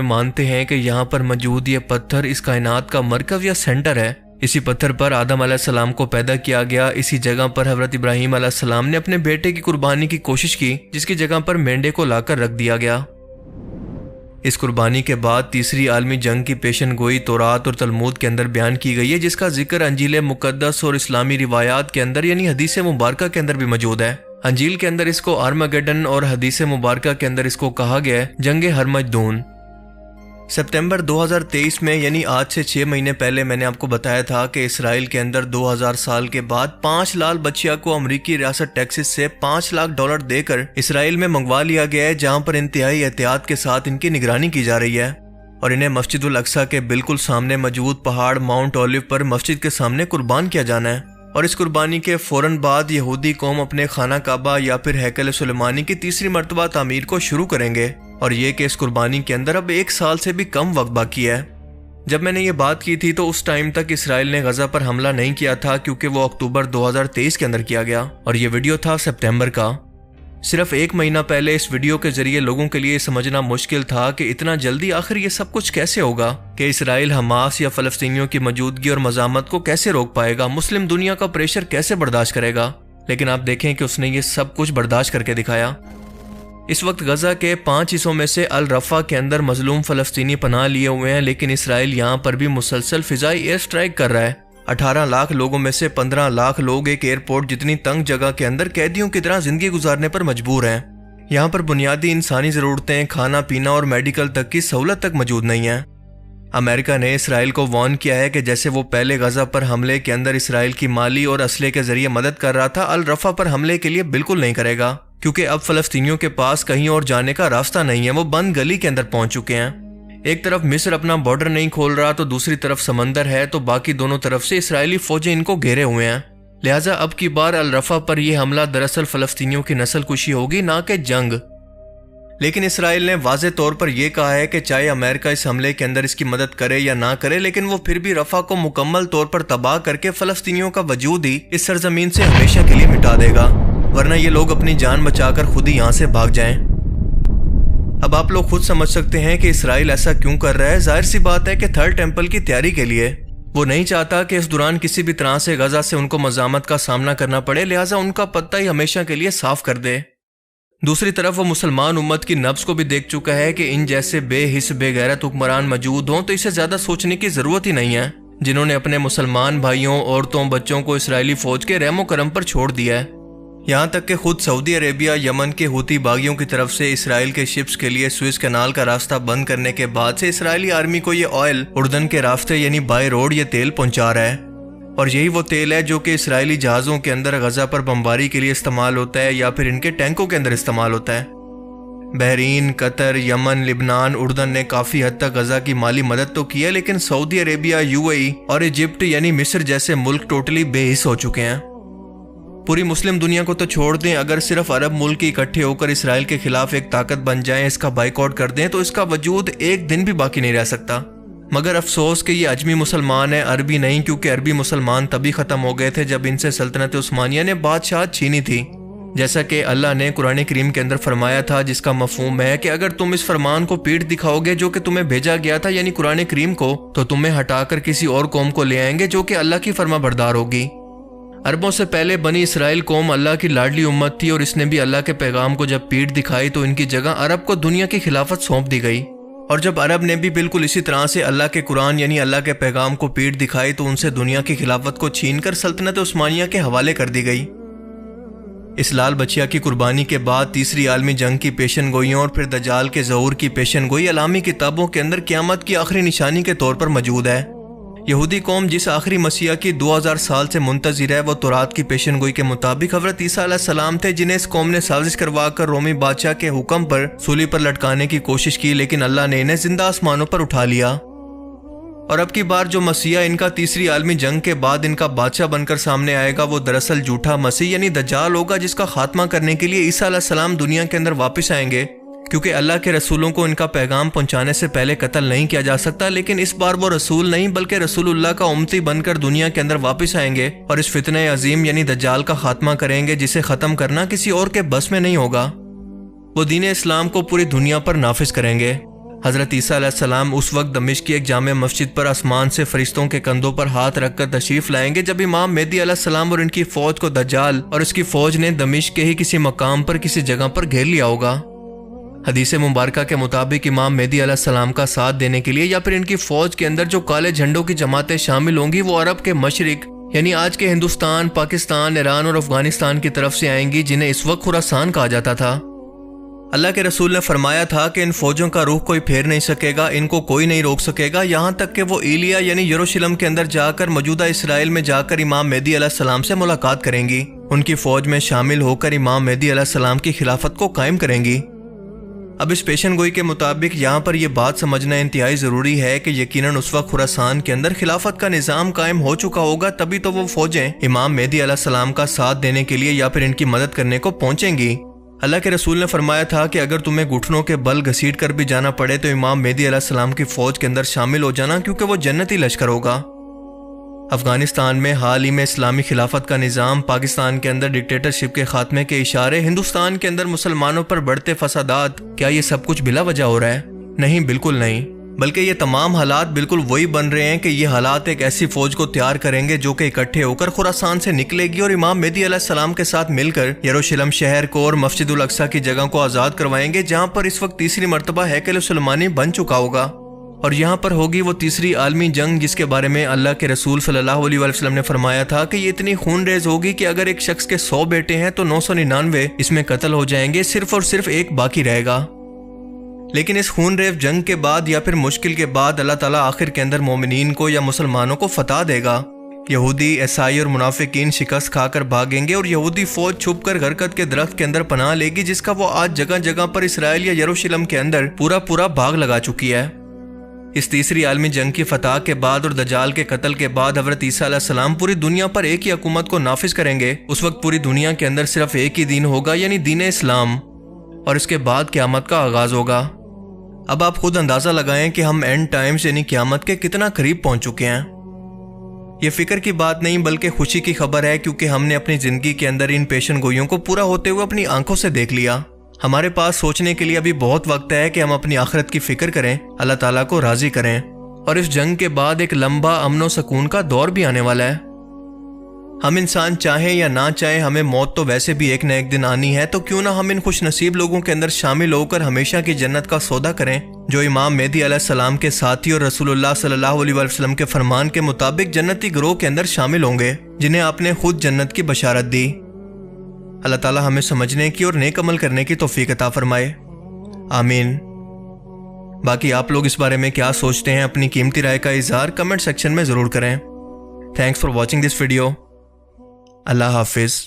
مانتے ہیں کہ یہاں پر موجود یہ پتھر اس کائنات کا مرکز یا سینٹر ہے۔ اسی پتھر پر آدم علیہ السلام کو پیدا کیا گیا۔ اسی جگہ پر حضرت ابراہیم علیہ السلام نے اپنے بیٹے کی قربانی کی کوشش کی، جس کی جگہ پر مینڈے کو لا کر رکھ دیا گیا۔ اس قربانی کے بعد تیسری عالمی جنگ کی پیشن گوئی تورات اور تلمود کے اندر بیان کی گئی ہے، جس کا ذکر انجیل مقدس اور اسلامی روایات کے اندر یعنی حدیث مبارکہ کے اندر بھی موجود ہے۔ انجیل کے اندر اس کو آرمگیڈن اور حدیث مبارکہ کے اندر اس کو کہا گیا ہے جنگ ہرمجدون۔ ستمبر 2023 میں یعنی آج سے 6 مہینے پہلے میں نے آپ کو بتایا تھا کہ اسرائیل کے اندر 2000 سال کے بعد 5 لال بچیا کو امریکی ریاست ٹیکسس سے $5 لاکھ دے کر اسرائیل میں منگوا لیا گیا ہے، جہاں پر انتہائی احتیاط کے ساتھ ان کی نگرانی کی جا رہی ہے، اور انہیں مسجد الاقصی کے بالکل سامنے موجود پہاڑ ماؤنٹ اولیو پر مسجد کے سامنے قربان کیا جانا ہے۔ اور اس قربانی کے فوراً بعد یہودی قوم اپنے خانہ کعبہ یا پھر ہیکل سلیمانی کی تیسری مرتبہ تعمیر کو شروع کریں گے، اور یہ کہ اس قربانی کے اندر اب 1 سال سے بھی کم وقت باقی ہے۔ جب میں نے یہ بات کی تھی تو اس ٹائم تک اسرائیل نے غزہ پر حملہ نہیں کیا تھا، کیونکہ وہ اکتوبر 2023 کے اندر کیا گیا اور یہ ویڈیو تھا ستمبر کا۔ صرف 1 مہینہ پہلے اس ویڈیو کے ذریعے لوگوں کے لیے سمجھنا مشکل تھا کہ اتنا جلدی آخر یہ سب کچھ کیسے ہوگا، کہ اسرائیل حماس یا فلسطینیوں کی موجودگی اور مزاحمت کو کیسے روک پائے گا، مسلم دنیا کا پریشر کیسے برداشت کرے گا۔ لیکن آپ دیکھیں کہ اس نے یہ سب کچھ برداشت کر کے دکھایا۔ اس وقت غزہ کے 5 حصوں میں سے الرفا کے اندر مظلوم فلسطینی پناہ لیے ہوئے ہیں، لیکن اسرائیل یہاں پر بھی مسلسل فضائی ایئر سٹرائک کر رہا ہے۔ 18 لاکھ لوگوں میں سے 15 لاکھ لوگ ایک ایئرپورٹ جتنی تنگ جگہ کے اندر قیدیوں کی طرح زندگی گزارنے پر مجبور ہیں۔ یہاں پر بنیادی انسانی ضرورتیں، کھانا پینا اور میڈیکل تک کی سہولت تک موجود نہیں ہے۔ امریکہ نے اسرائیل کو وارن کیا ہے کہ جیسے وہ پہلے غزہ پر حملے کے اندر اسرائیل کی مالی اور اسلحے کے ذریعے مدد کر رہا تھا، الرفا پر حملے کے لیے بالکل نہیں کرے گا، کیونکہ اب فلسطینیوں کے پاس کہیں اور جانے کا راستہ نہیں ہے، وہ بند گلی کے اندر پہنچ چکے ہیں۔ ایک طرف مصر اپنا بارڈر نہیں کھول رہا تو دوسری طرف سمندر ہے، تو باقی دونوں طرف سے اسرائیلی فوجیں ان کو گھیرے ہوئے ہیں۔ لہٰذا اب کی بار الرفا پر یہ حملہ دراصل فلسطینیوں کی نسل کشی ہوگی، نہ کہ جنگ۔ لیکن اسرائیل نے واضح طور پر یہ کہا ہے کہ چاہے امریکہ اس حملے کے اندر اس کی مدد کرے یا نہ کرے، لیکن وہ پھر بھی رفح کو مکمل طور پر تباہ کر کے فلسطینیوں کا وجود ہی اس سرزمین سے ہمیشہ کے لیے مٹا دے گا، ورنہ یہ لوگ اپنی جان بچا کر خود ہی یہاں سے بھاگ جائیں۔ اب آپ لوگ خود سمجھ سکتے ہیں کہ اسرائیل ایسا کیوں کر رہا ہے۔ ظاہر سی بات ہے کہ تھرڈ ٹیمپل کی تیاری کے لیے۔ وہ نہیں چاہتا کہ اس دوران کسی بھی طرح سے غزہ سے ان کو مزاحمت کا سامنا کرنا پڑے، لہٰذا ان کا پتہ ہی ہمیشہ کے لیے صاف کر دے۔ دوسری طرف وہ مسلمان امت کی نبض کو بھی دیکھ چکا ہے کہ ان جیسے بے حس بے غیرت حکمران موجود ہوں تو اسے زیادہ سوچنے کی ضرورت ہی نہیں ہے، جنہوں نے اپنے مسلمان بھائیوں، عورتوں، بچوں کو اسرائیلی فوج کے رحم و کرم پر چھوڑ دیا ہے۔ یہاں تک کہ خود سعودی عربیہ یمن کے ہوتی باغیوں کی طرف سے اسرائیل کے شپس کے لیے سوئس کینال کا راستہ بند کرنے کے بعد سے اسرائیلی آرمی کو یہ آئل اردن کے راستے یعنی بائی روڈ یہ تیل پہنچا رہا ہے، اور یہی وہ تیل ہے جو کہ اسرائیلی جہازوں کے اندر غزہ پر بمباری کے لیے استعمال ہوتا ہے یا پھر ان کے ٹینکوں کے اندر استعمال ہوتا ہے۔ بحرین، قطر، یمن، لبنان، اردن نے کافی حد تک غزہ کی مالی مدد تو کی ہے، لیکن سعودی عربیہ، UAE اور ایجپٹ یعنی مصر جیسے ملک ٹوٹلی بے حس ہو چکے ہیں۔ پوری مسلم دنیا کو تو چھوڑ دیں، اگر صرف عرب ملک اکٹھے ہو کر اسرائیل کے خلاف ایک طاقت بن جائیں، اس کا بائیکاٹ کر دیں، تو اس کا وجود ایک دن بھی باقی نہیں رہ سکتا۔ مگر افسوس کہ یہ اجمی مسلمان ہیں، عربی نہیں، کیونکہ عربی مسلمان تبھی ختم ہو گئے تھے جب ان سے سلطنت عثمانیہ نے بادشاہت چھینی تھی، جیسا کہ اللہ نے قرآن کریم کے اندر فرمایا تھا، جس کا مفہوم ہے کہ اگر تم اس فرمان کو پیٹھ دکھاؤ گے جو کہ تمہیں بھیجا گیا تھا یعنی قرآن کریم کو، تو تمہیں ہٹا کر کسی اور قوم کو لے آئیں گے جو کہ اللہ کی فرما بردار ہوگی۔ عربوں سے پہلے بنی اسرائیل قوم اللہ کی لاڈلی امت تھی، اور اس نے بھی اللہ کے پیغام کو جب پیٹھ دکھائی تو ان کی جگہ عرب کو دنیا کی خلافت سونپ دی گئی، اور جب عرب نے بھی بالکل اسی طرح سے اللہ کے قرآن یعنی اللہ کے پیغام کو پیٹھ دکھائی تو ان سے دنیا کی خلافت کو چھین کر سلطنت عثمانیہ کے حوالے کر دی گئی۔ اس لال بچیا کی قربانی کے بعد تیسری عالمی جنگ کی پیشن گوئیوں اور پھر دجال کے ظہور کی پیشن گوئی علامی کتابوں کے اندر قیامت کی آخری نشانی کے طور پر موجود ہے۔ یہودی قوم جس آخری مسیح کی 2000 سال سے منتظر ہے، وہ تورات کی پیشن گوئی کے مطابق حضرت عیسیٰ علیہ السلام تھے، جنہیں اس قوم نے سازش کروا کر رومی بادشاہ کے حکم پر سولی پر لٹکانے کی کوشش کی، لیکن اللہ نے انہیں زندہ آسمانوں پر اٹھا لیا۔ اور اب کی بار جو مسیح ان کا تیسری عالمی جنگ کے بعد ان کا بادشاہ بن کر سامنے آئے گا، وہ دراصل جھوٹا مسیح یعنی دجال ہوگا، جس کا خاتمہ کرنے کے لیے عیسیٰ علیہ السلام دنیا کے اندر واپس آئیں گے، کیونکہ اللہ کے رسولوں کو ان کا پیغام پہنچانے سے پہلے قتل نہیں کیا جا سکتا، لیکن اس بار وہ رسول نہیں بلکہ رسول اللہ کا امتی بن کر دنیا کے اندر واپس آئیں گے اور اس فتنہ عظیم یعنی دجال کا خاتمہ کریں گے، جسے ختم کرنا کسی اور کے بس میں نہیں ہوگا۔ وہ دین اسلام کو پوری دنیا پر نافذ کریں گے۔ حضرت عیسیٰ علیہ السلام اس وقت دمشق کی ایک جامع مسجد پر آسمان سے فرشتوں کے کندھوں پر ہاتھ رکھ کر تشریف لائیں گے جب امام مہدی علیہ السلام اور ان کی فوج کو دجال اور اس کی فوج نے دمشق کے ہی کسی مقام پر کسی جگہ پر گھیر لیا ہوگا۔ حدیث مبارکہ کے مطابق امام مہدی علیہ السلام کا ساتھ دینے کے لیے یا پھر ان کی فوج کے اندر جو کالے جھنڈوں کی جماعتیں شامل ہوں گی وہ عرب کے مشرق یعنی آج کے ہندوستان، پاکستان، ایران اور افغانستان کی طرف سے آئیں گی، جنہیں اس وقت خراسان کہا جاتا تھا۔ اللہ کے رسول نے فرمایا تھا کہ ان فوجوں کا رخ کوئی پھیر نہیں سکے گا، ان کو کوئی نہیں روک سکے گا، یہاں تک کہ وہ ایلیا یعنی یروشلم کے اندر جا کر موجودہ اسرائیل میں جا کر امام مہدی علیہ السلام سے ملاقات کریں گی، ان کی فوج میں شامل ہو کر امام مہدی علیہ السلام کی خلافت کو قائم کریں گی۔ اب اس پیشن گوئی کے مطابق یہاں پر یہ بات سمجھنا انتہائی ضروری ہے کہ یقیناً اس وقت خراسان کے اندر خلافت کا نظام قائم ہو چکا ہوگا، تبھی تو وہ فوجیں امام مہدی علیہ السلام کا ساتھ دینے کے لیے یا پھر ان کی مدد کرنے کو پہنچیں گی۔ اللہ کے رسول نے فرمایا تھا کہ اگر تمہیں گھٹنوں کے بل گھسیٹ کر بھی جانا پڑے تو امام مہدی علیہ السلام کی فوج کے اندر شامل ہو جانا، کیونکہ وہ جنتی لشکر ہوگا۔ افغانستان میں حال ہی میں اسلامی خلافت کا نظام، پاکستان کے اندر ڈکٹیٹرشپ کے خاتمے کے اشارے، ہندوستان کے اندر مسلمانوں پر بڑھتے فسادات، کیا یہ سب کچھ بلا وجہ ہو رہا ہے؟ نہیں، بالکل نہیں، بلکہ یہ تمام حالات بالکل وہی بن رہے ہیں کہ یہ حالات ایک ایسی فوج کو تیار کریں گے جو کہ اکٹھے ہو کر خراسان سے نکلے گی اور امام مہدی علیہ السلام کے ساتھ مل کر یروشلم شہر کو اور مسجد الاقصیٰ کی جگہ کو آزاد کروائیں گے، جہاں پر اس وقت تیسری مرتبہ ہیکل سلیمانی بن چکا ہوگا، اور یہاں پر ہوگی وہ تیسری عالمی جنگ جس کے بارے میں اللہ کے رسول صلی اللہ علیہ وسلم نے فرمایا تھا کہ یہ اتنی خون ریز ہوگی کہ اگر ایک شخص کے 100 بیٹے ہیں تو 999 اس میں قتل ہو جائیں گے، صرف اور صرف ایک باقی رہے گا۔ لیکن اس خون ریز جنگ کے بعد یا پھر مشکل کے بعد اللہ تعالیٰ آخر کے اندر مومنین کو یا مسلمانوں کو فتح دے گا۔ یہودی، عیسائی اور منافقین شکست کھا کر بھاگیں گے اور یہودی فوج چھپ کر غرقد کے درخت کے اندر پناہ لے گی، جس کا وہ آج جگہ جگہ پر اسرائیل یا یروشلم کے اندر پورا باغ لگا چکی ہے۔ اس تیسری عالمی جنگ کی فتح کے بعد اور دجال کے قتل کے بعد حضرت عیسیٰ علیہ السلام پوری دنیا پر ایک ہی حکومت کو نافذ کریں گے۔ اس وقت پوری دنیا کے اندر صرف ایک ہی دین ہوگا، یعنی دین اسلام، اور اس کے بعد قیامت کا آغاز ہوگا۔ اب آپ خود اندازہ لگائیں کہ ہم اینڈ ٹائمز یعنی قیامت کے کتنا قریب پہنچ چکے ہیں۔ یہ فکر کی بات نہیں بلکہ خوشی کی خبر ہے، کیونکہ ہم نے اپنی زندگی کے اندر ان پیشن گوئیوں کو پورا ہوتے ہوئے اپنی آنکھوں سے دیکھ لیا۔ ہمارے پاس سوچنے کے لیے ابھی بہت وقت ہے کہ ہم اپنی آخرت کی فکر کریں، اللہ تعالیٰ کو راضی کریں، اور اس جنگ کے بعد ایک لمبا امن و سکون کا دور بھی آنے والا ہے۔ ہم انسان چاہیں یا نہ چاہیں ہمیں موت تو ویسے بھی ایک نہ ایک دن آنی ہے، تو کیوں نہ ہم ان خوش نصیب لوگوں کے اندر شامل ہو کر ہمیشہ کی جنت کا سودا کریں، جو امام مہدی علیہ السلام کے ساتھی اور رسول اللہ صلی اللہ علیہ وسلم کے فرمان کے مطابق جنتی گروہ کے اندر شامل ہوں گے، جنہیں آپ نے خود جنت کی بشارت دی۔ اللہ تعالیٰ ہمیں سمجھنے کی اور نیک عمل کرنے کی توفیق عطا فرمائے، آمین۔ باقی آپ لوگ اس بارے میں کیا سوچتے ہیں؟ اپنی قیمتی رائے کا اظہار کمنٹ سیکشن میں ضرور کریں۔ Thanks for watching this video. اللہ حافظ۔